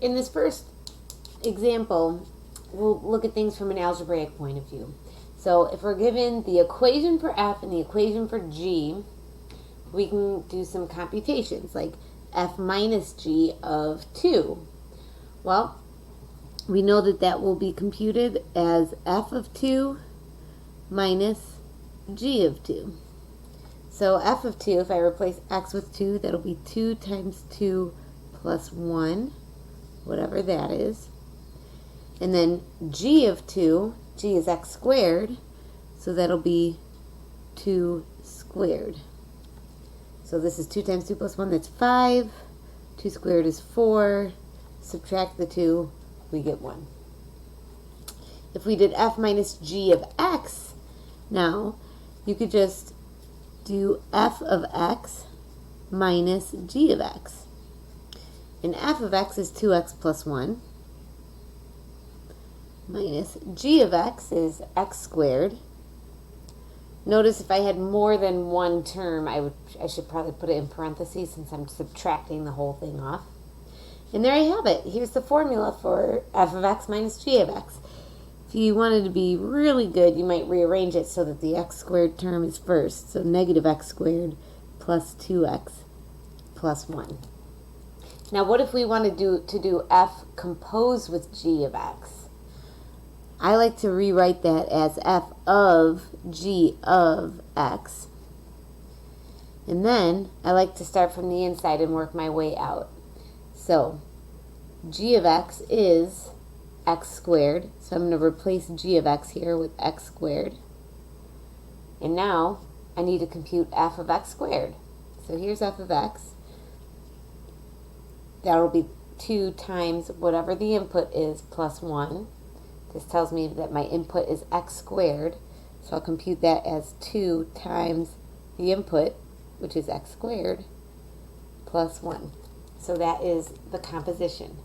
in this first example, we'll look at things from an algebraic point of view. So if we're given the equation for f and the equation for g, we can do some computations, like f minus g of 2. Well, we know that that will be computed as f of 2 minus g of 2. So f of 2, if I replace x with 2, that'll be 2 times 2 plus 1, whatever that is. And then g of 2, g is x squared, so that'll be 2 squared. So this is 2 times 2 plus 1, that's 5. 2 squared is 4. Subtract the 2, we get 1. If we did f minus g of x, now you could just do f of x minus g of x. And f of x is 2x plus 1 minus g of x is x squared. Notice if I had more than one term, I should probably put it in parentheses since I'm subtracting the whole thing off. And there you have it. Here's the formula for f of x minus g of x. If you wanted to be really good, you might rearrange it so that the x squared term is first. So negative x squared plus 2x plus 1. Now what if we wanted to do f composed with g of x? I like to rewrite that as f of g of x. And then I like to start from the inside and work my way out. So g of x is x squared. So I'm going to replace g of x here with x squared. And now I need to compute f of x squared. So here's f of x. That'll be 2 times whatever the input is plus 1. This tells me that my input is x squared. So I'll compute that as 2 times the input, which is x squared, plus 1. So that is the composition.